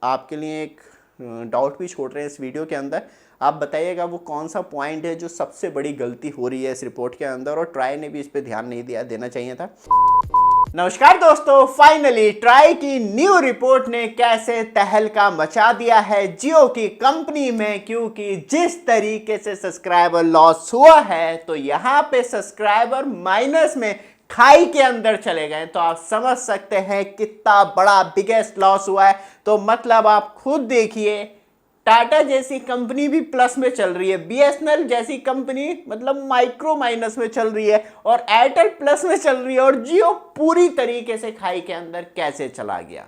आपके लिए एक डाउट भी छोड़ रहे हैं इस वीडियो के अंदर। आप बताइएगा वो कौन सा पॉइंट है जो सबसे बड़ी गलती हो रही है इस रिपोर्ट के अंदर, और ट्राई ने भी इस पे ध्यान नहीं दिया, देना चाहिए था। नमस्कार दोस्तों, फाइनली ट्राई की न्यू रिपोर्ट ने कैसे तहलका मचा दिया है जियो की कंपनी में, क्योंकि जिस तरीके से सब्सक्राइबर लॉस हुआ है तो यहां पे सब्सक्राइबर माइनस में खाई के अंदर चले गए। तो आप समझ सकते हैं कितना बड़ा बिगेस्ट लॉस हुआ है। तो मतलब आप खुद देखिए, टाटा जैसी कंपनी भी प्लस में चल रही है, बीएसएनएल जैसी कंपनी मतलब माइक्रो माइनस में चल रही है, और एयरटेल प्लस में चल रही है, और जियो पूरी तरीके से खाई के अंदर कैसे चला गया,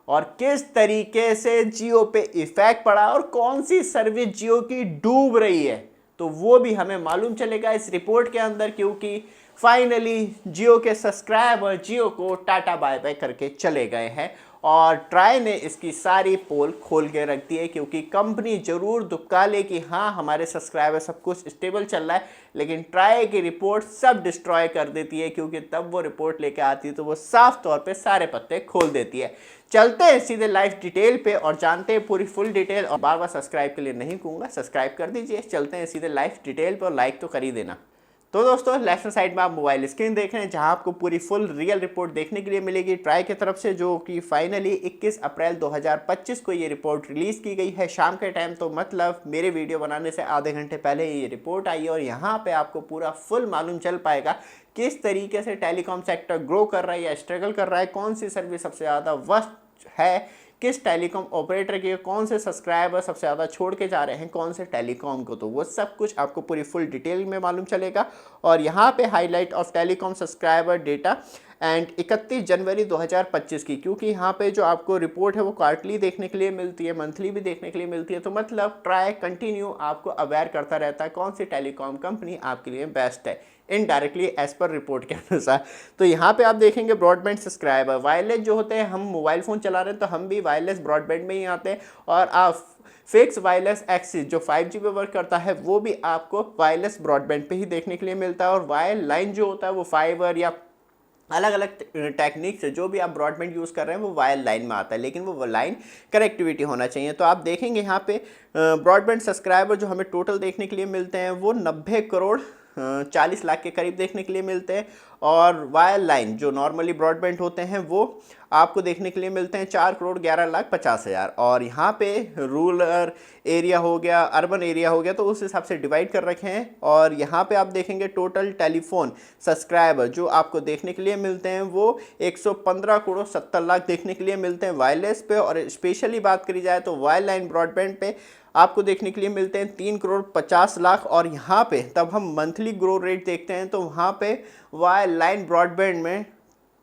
और किस तरीके से जियो पे इफेक्ट पड़ा, और कौन सी सर्विस जियो की डूब रही है, तो वो भी हमें मालूम चलेगा इस रिपोर्ट के अंदर। क्योंकि फाइनली जियो के सब्सक्राइबर जियो को टाटा बाय बाय करके चले गए हैं, और ट्राई ने इसकी सारी पोल खोल के रख दी है। क्योंकि कंपनी जरूर दुबका ले कि हाँ हमारे सब्सक्राइबर सब कुछ स्टेबल चल रहा है, लेकिन ट्राई की रिपोर्ट सब डिस्ट्रॉय कर देती है। क्योंकि तब वो रिपोर्ट लेके आती है तो वो साफ तौर पे सारे पत्ते खोल देती है। चलते हैं सीधे लाइव डिटेल पे और जानते हैं पूरी फुल डिटेल। और बार बार सब्सक्राइब के लिए नहीं कहूँगा, सब्सक्राइब कर दीजिए। चलते हैं सीधे लाइव डिटेल पे, और लाइक तो कर ही देना। तो दोस्तों लेफ्ट साइड में आप मोबाइल स्क्रीन देख रहे हैं, जहां आपको पूरी फुल रियल रिपोर्ट देखने के लिए मिलेगी ट्राई की तरफ से, जो कि फाइनली 21 अप्रैल 2025 को ये रिपोर्ट रिलीज़ की गई है शाम के टाइम। तो मतलब मेरे वीडियो बनाने से आधे घंटे पहले ये रिपोर्ट आई है, और यहाँ पे आपको पूरा फुल मालूम चल पाएगा किस तरीके से टेलीकॉम सेक्टर ग्रो कर रहा है या स्ट्रगल कर रहा है, कौन सी सर्विस सबसे ज़्यादा वर्स्ट है, किस टेलीकॉम ऑपरेटर के कौन से सब्सक्राइबर सबसे ज़्यादा छोड़ के जा रहे हैं कौन से टेलीकॉम को। तो वो सब कुछ आपको पूरी फुल डिटेल में मालूम चलेगा। और यहाँ पे highlight of telecom subscriber data and 31 जनवरी 2025 की, क्योंकि यहाँ पे जो आपको रिपोर्ट है वो क्वार्टरली देखने के लिए मिलती है, मंथली भी देखने के लिए मिलती है। तो मतलब ट्राई कंटिन्यू आपको अवेयर करता रहता है कौन सी टेलीकॉम कंपनी आपके लिए बेस्ट है, इनडायरेक्टली एज पर रिपोर्ट के अनुसार। तो यहाँ पे आप देखेंगे ब्रॉडबैंड सब्सक्राइबर वायरलेस जो होते हैं, हम मोबाइल फ़ोन चला रहे हैं तो हम भी वायरलेस ब्रॉडबैंड में ही आते हैं, और आप फिक्स वायरलेस एक्सिस जो 5G पे वर्क करता है वो भी आपको वायरलेस ब्रॉडबैंड पे ही देखने के लिए मिलता है। और वायर लाइन जो होता है वो फाइबर या अलग अलग टेक्निक से जो भी आप ब्रॉडबैंड यूज़ कर रहे हैं वो वायर लाइन में आता है, लेकिन वो लाइन कनेक्टिविटी होना चाहिए। तो आप देखेंगे यहाँ पे ब्रॉडबैंड सब्सक्राइबर जो हमें टोटल देखने के लिए मिलते हैं वो 90 करोड़ 40 लाख के करीब देखने के लिए मिलते हैं। और वायर लाइन जो नॉर्मली ब्रॉडबैंड होते हैं वो आपको देखने के लिए मिलते हैं 4 करोड़ 11 लाख 50 हज़ार। और यहाँ पे रूरल एरिया हो गया, अर्बन एरिया हो गया, तो उस हिसाब से डिवाइड कर रखे हैं। और यहाँ पे आप देखेंगे टोटल टेलीफोन सब्सक्राइबर जो आपको देखने के लिए मिलते हैं वो 115 करोड़ 70 लाख देखने के लिए मिलते हैं वायरलेस पे। और स्पेशली बात करी जाए तो वायर लाइन ब्रॉडबैंड पे आपको देखने के लिए मिलते हैं 3 करोड़ 50 लाख। और यहाँ पे तब हम मंथली ग्रो रेट देखते हैं तो वहाँ पे वायर लाइन ब्रॉडबैंड में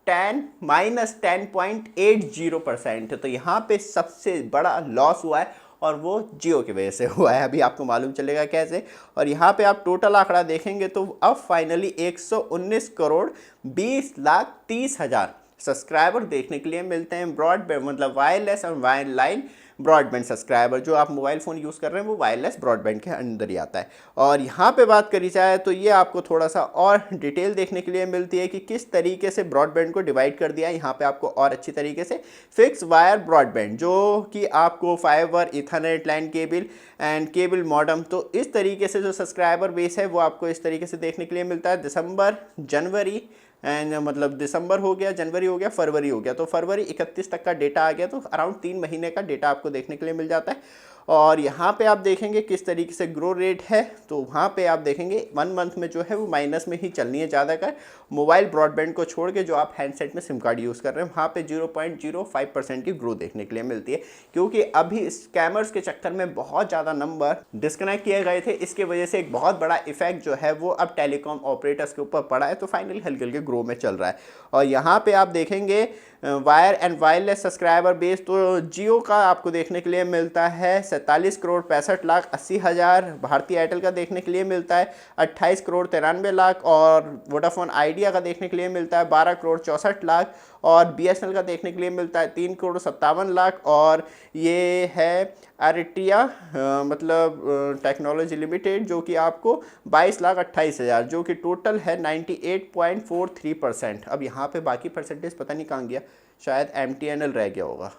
10.80%। तो यहाँ पे सबसे बड़ा लॉस हुआ है, और वो जियो की वजह से हुआ है। अभी आपको मालूम चलेगा कैसे। और यहाँ पे आप टोटल आंकड़ा देखेंगे तो अब फाइनली 119 करोड़ 20 लाख 30 हज़ार सब्सक्राइबर देखने के लिए मिलते हैं ब्रॉडबैंड, मतलब वायरलेस और वायर लाइन ब्रॉडबैंड सब्सक्राइबर। जो आप मोबाइल फ़ोन यूज़ कर रहे हैं वो वायरलेस ब्रॉडबैंड के अंदर ही आता है। और यहाँ पे बात करी जाए तो ये आपको थोड़ा सा और डिटेल देखने के लिए मिलती है कि किस तरीके से ब्रॉडबैंड को डिवाइड कर दिया है। यहाँ पे आपको और अच्छी तरीके से फिक्स वायर ब्रॉडबैंड जो कि आपको fibre, ethernet, LAN cable and cable modem, तो इस तरीके से जो सब्सक्राइबर बेस है वो आपको इस तरीके से देखने के लिए मिलता है। दिसंबर, जनवरी एंड मतलब दिसंबर हो गया, जनवरी हो गया, फरवरी हो गया, तो फरवरी 31 तक का डेटा आ गया। तो अराउंड 3 महीने का डेटा आपको देखने के लिए मिल जाता है। और यहाँ पे आप देखेंगे किस तरीके से ग्रो रेट है, तो वहाँ पे आप देखेंगे 1 मंथ में जो है वो माइनस में ही चलनी है ज़्यादातर, मोबाइल ब्रॉडबैंड को छोड़ के जो आप हैंडसेट में सिम कार्ड यूज़ कर रहे हैं वहाँ पे 0.05% की ग्रो देखने के लिए मिलती है। क्योंकि अभी स्कैमर्स के चक्कर में बहुत ज़्यादा नंबर डिस्कनेक्ट किए गए थे, इसके वजह से एक बहुत बड़ा इफेक्ट जो है वो अब टेलीकॉम ऑपरेटर्स के ऊपर पड़ा है। तो फाइनली हल्के हल्के ग्रो में चल रहा है। और यहाँ पे आप देखेंगे wire and wireless subscriber base, तो जियो का आपको देखने के लिए मिलता है 47 करोड़ 65 लाख 80 हज़ार, भारतीय एयरटेल का देखने के लिए मिलता है 28 करोड़ 93 लाख, और वोडाफोन आइडिया का देखने के लिए मिलता है 12 करोड़ 64 लाख, और बीएसएनएल का देखने के लिए मिलता है 3 करोड़ 57 लाख। और ये है आरिटिया मतलब टेक्नोलॉजी लिमिटेड जो कि आपको 22 लाख 28 हज़ार, जो कि टोटल है 98.43%। अब यहाँ पे बाकी परसेंटेज पता नहीं कहाँ गया, शायद MTNL रह गया होगा।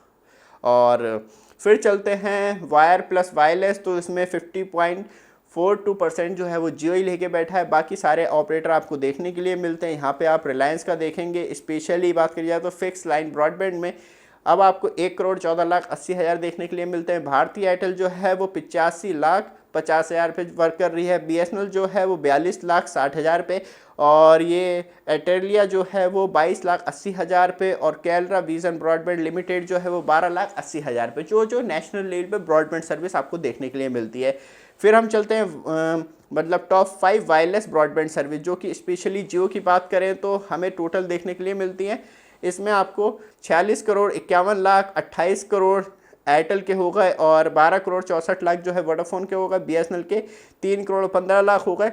और फिर चलते हैं वायर प्लस वायरलेस, तो इसमें 50.42% जो है वो जियो ही लेके बैठा है। बाकी सारे ऑपरेटर आपको देखने के लिए मिलते हैं। यहाँ पे आप रिलायंस का देखेंगे, स्पेशली बात करी जाए तो फिक्स लाइन ब्रॉडबैंड में अब आपको 1,14,80,000 देखने के लिए मिलते हैं। भारतीय एयरटेल जो है वो 85,50,000 पे वर्क कर रही है। BSNL जो है वो 42,60,000 पे, और ये एयरटेलिया जो है वो 22,80,000 पे, और कैलरा विजन ब्रॉडबैंड लिमिटेड जो है वो 12,80,000 पे, जो नेशनल लेवल पे ब्रॉडबैंड सर्विस आपको देखने के लिए मिलती है। फिर हम चलते हैं मतलब टॉप 5 वायरलेस ब्रॉडबैंड सर्विस, जो कि स्पेशली जियो की बात करें तो हमें टोटल देखने के लिए मिलती है। इसमें आपको 46,51,00,000 28 करोड़ एयरटेल के हो गए, और 12,64,00,000 जो है वोडाफोन के हो गए। BSNL के 3,15,00,000 हो गए।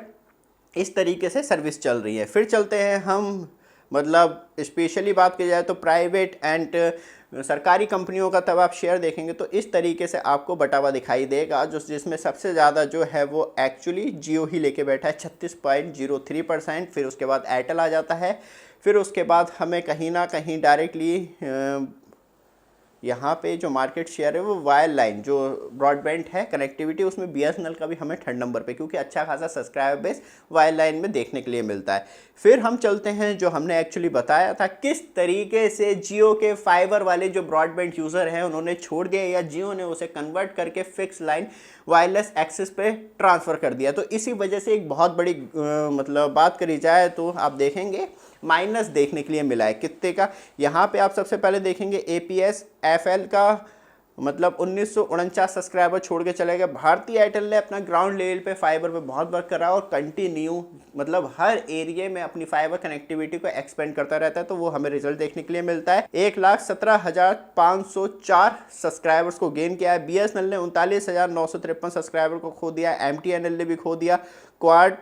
इस तरीके से सर्विस चल रही है। फिर चलते हैं हम मतलब स्पेशली बात की जाए तो प्राइवेट एंड सरकारी कंपनियों का, तब आप शेयर देखेंगे तो इस तरीके से आपको बटा हुआ दिखाई देगा, जो जिसमें सबसे ज़्यादा जो है वो एक्चुअली जियो ही लेके बैठा है 36.03%। फिर उसके बाद एयरटेल आ जाता है। फिर उसके बाद हमें कहीं ना कहीं डायरेक्टली यहाँ पे जो मार्केट शेयर है वो वायर लाइन जो ब्रॉडबैंड है कनेक्टिविटी, उसमें BSNL का भी हमें 3rd नंबर पे, क्योंकि अच्छा खासा सब्सक्राइबर बेस वायर लाइन में देखने के लिए मिलता है। फिर हम चलते हैं जो हमने एक्चुअली बताया था किस तरीके से जियो के फाइबर वाले जो ब्रॉडबैंड यूज़र हैं उन्होंने छोड़ दिया या जियो ने उसे कन्वर्ट करके फिक्स लाइन वायरलेस एक्सेस पे ट्रांसफ़र कर दिया। तो इसी वजह से एक बहुत बड़ी मतलब बात करी जाए तो आप देखेंगे माइनस देखने के लिए मिला है। कितने का, यहाँ पे आप सबसे पहले देखेंगे APS FL का मतलब 1949 सब्सक्राइबर छोड़ के चले गए। भारतीय एयरटेल ने अपना ग्राउंड लेवल पे फाइबर पे बहुत वर्क करा और कंटिन्यू मतलब हर एरिया में अपनी फाइबर कनेक्टिविटी को एक्सपेंड करता रहता है, तो वो हमें रिजल्ट देखने के लिए मिलता है। 1,17,504 सब्सक्राइबर्स को गेन किया है। BSNL ने 39,953 सब्सक्राइबर को खो दिया, MTNL ने भी खो दिया, क्वार्ट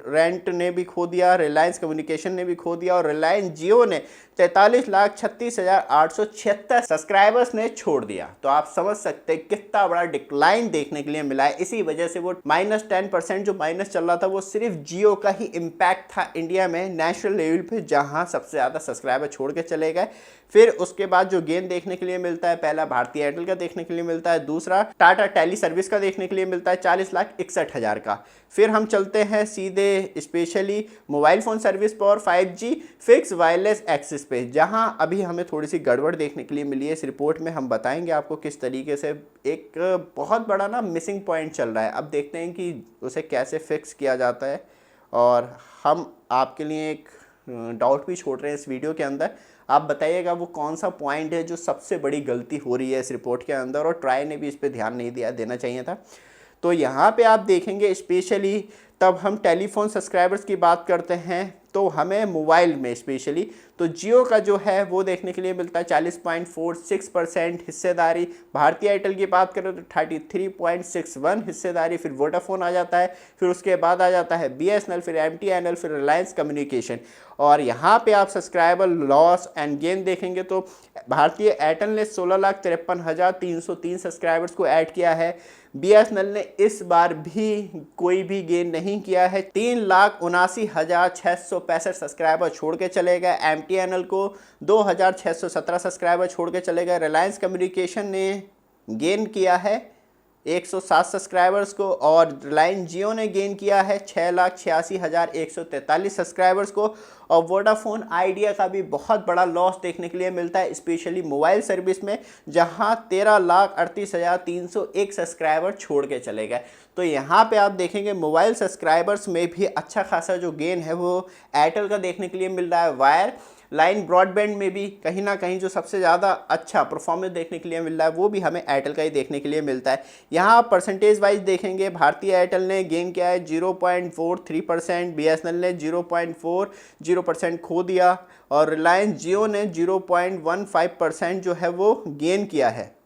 रेंट ने भी खो दिया, रिलायंस कम्युनिकेशन ने भी खो दिया, और रिलायंस जियो ने 43,36,876 सब्सक्राइबर्स ने छोड़ दिया। तो आप समझ सकते हैं कितना बड़ा डिक्लाइन देखने के लिए मिला है। इसी वजह से वो -10% जो माइनस चल रहा था वो सिर्फ जियो का ही इम्पैक्ट था इंडिया में नेशनल लेवल पे, जहां सबसे ज़्यादा सब्सक्राइबर छोड़ के चले गए। फिर उसके बाद जो गेन देखने के लिए मिलता है, पहला भारतीय एयरटेल का देखने के लिए मिलता है, दूसरा टाटा टेली सर्विस का देखने के लिए मिलता है 40,61,000 का। फिर हम चलते हैं सीधे स्पेशली मोबाइल फ़ोन सर्विस पर 5G फिक्स वायरलेस एक्सेस पे, जहां अभी हमें थोड़ी सी गड़बड़ देखने के लिए मिली है। इस रिपोर्ट में हम बताएंगे आपको किस तरीके से एक बहुत बड़ा ना मिसिंग पॉइंट चल रहा है। अब देखते हैं कि उसे कैसे फिक्स किया जाता है, और हम आपके लिए एक डाउट भी छोड़ रहे हैं इस वीडियो के अंदर। आप बताइएगा वो कौन सा पॉइंट है जो सबसे बड़ी गलती हो रही है इस रिपोर्ट के अंदर, और ट्राई ने भी इस पर ध्यान नहीं देना चाहिए था। तो यहाँ पे आप देखेंगे स्पेशली तब हम टेलीफोन सब्सक्राइबर्स की बात करते हैं तो हमें मोबाइल में स्पेशली तो जियो का जो है वो देखने के लिए मिलता है 40.46% हिस्सेदारी। भारतीय एयरटेल की बात करें तो 33.61 हिस्सेदारी। फिर वोडाफोन आ जाता है, फिर उसके बाद आ जाता है BSNL, फिर MTNL, फिर रिलायंस कम्युनिकेशन। और यहाँ पे आप सब्सक्राइबर लॉस एंड गेन देखेंगे तो भारतीय एयरटेल ने 16,53,303 सब्सक्राइबर्स को ऐड किया है। BSNL ने इस बार भी कोई भी गेन नहीं किया है, 3,79,665 सब्सक्राइबर छोड़ के चले गए। MTNL को 2,617 सब्सक्राइबर छोड़ के चले गए। रिलायंस कम्युनिकेशन ने गेन किया है 107 सब्सक्राइबर्स को, और रिलायंस जियो ने गेन किया है 6,86,143 सब्सक्राइबर्स को। और वोडाफोन आइडिया का भी बहुत बड़ा लॉस देखने के लिए मिलता है स्पेशली मोबाइल सर्विस में, जहां 13,38,301 सब्सक्राइबर छोड़ के चले गए। तो यहाँ पे आप देखेंगे मोबाइल सब्सक्राइबर्स में भी अच्छा खासा जो गेन है वो एयरटेल का देखने के लिए मिल रहा है। वायर लाइन ब्रॉडबैंड में भी कहीं ना कहीं जो सबसे ज़्यादा अच्छा परफॉर्मेंस देखने के लिए मिल रहा है वो भी हमें एयरटेल का ही देखने के लिए मिलता है। यहाँ आप परसेंटेज वाइज देखेंगे भारतीय एयरटेल ने गेन किया है 0.43%, BSNL ने 0.40% खो दिया, और रिलायंस जियो ने 0.15% जो है वो गेन किया है।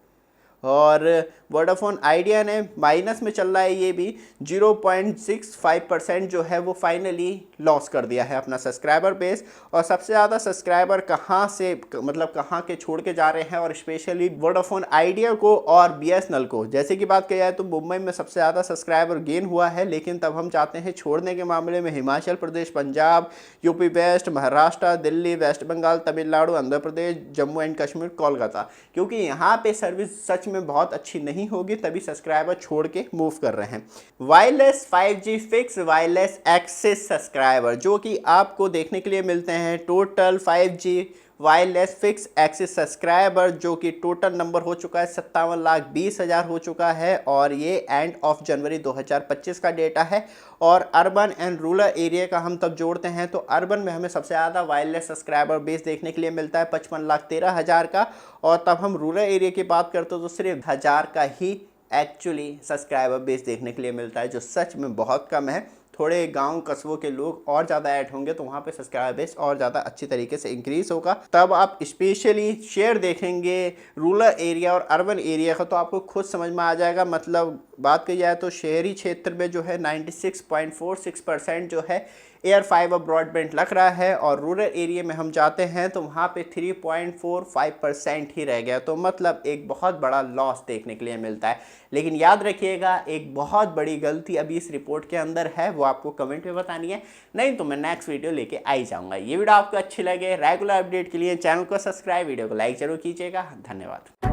और वोडाफोन आइडिया ने माइनस में चल रहा है, ये भी 0.65% जो है वो फाइनली लॉस कर दिया है अपना सब्सक्राइबर बेस। और सबसे ज़्यादा सब्सक्राइबर कहाँ से, मतलब कहाँ के छोड़ के जा रहे हैं, और स्पेशली वोडाफोन आइडिया को और BSNL को। जैसे कि बात की जाए तो मुंबई में सबसे ज़्यादा सब्सक्राइबर गेन हुआ है, लेकिन तब हम चाहते हैं छोड़ने के मामले में Himachal Pradesh, Punjab, UP West, Maharashtra, Delhi, West Bengal, Tamil Nadu, Andhra Pradesh, Jammu and Kashmir, Kolkata, क्योंकि यहाँ पे सर्विस सच में बहुत अच्छी नहीं होगी, तभी सब्सक्राइबर छोड़ के मूव कर रहे हैं। Wireless 5G fix wireless access subscriber जो कि आपको देखने के लिए मिलते हैं total 5G wireless fix access subscriber, जो कि टोटल नंबर हो चुका है 57,20,000 हो चुका है, और ये एंड ऑफ जनवरी 2025 का डेटा है। और अर्बन एंड रूरल एरिया का हम तब जोड़ते हैं तो अर्बन में हमें सबसे ज़्यादा वायरलेस सब्सक्राइबर बेस देखने के लिए मिलता है 55,13,000 का, और तब हम रूरल एरिया की बात करते हो तो सिर्फ 1,000 का ही एक्चुअली सब्सक्राइबर बेस देखने के लिए मिलता है, जो सच में बहुत कम है। थोड़े गांव कस्बों के लोग और ज़्यादा ऐड होंगे तो वहाँ पे सब्सक्राइबर बेस और ज़्यादा अच्छी तरीके से इंक्रीज होगा। तब आप स्पेशली शेयर देखेंगे रूरल एरिया और अर्बन एरिया का, तो आपको खुद समझ में आ जाएगा। मतलब बात की जाए तो शहरी क्षेत्र में जो है 96.46% जो है एयर फाइबर ब्रॉडबैंड लग रहा है, और रूरल एरिया में हम जाते हैं तो वहाँ पे 3.45% ही रह गया। तो मतलब एक बहुत बड़ा लॉस देखने के लिए मिलता है। लेकिन याद रखिएगा, एक बहुत बड़ी गलती अभी इस रिपोर्ट के अंदर है, वो आपको कमेंट में बतानी है, नहीं तो मैं नेक्स्ट वीडियो लेके आ ही जाऊँगा। ये वीडियो आपको अच्छी लगे, रेगुलर अपडेट के लिए चैनल को सब्सक्राइब, वीडियो को लाइक जरूर कीजिएगा। धन्यवाद।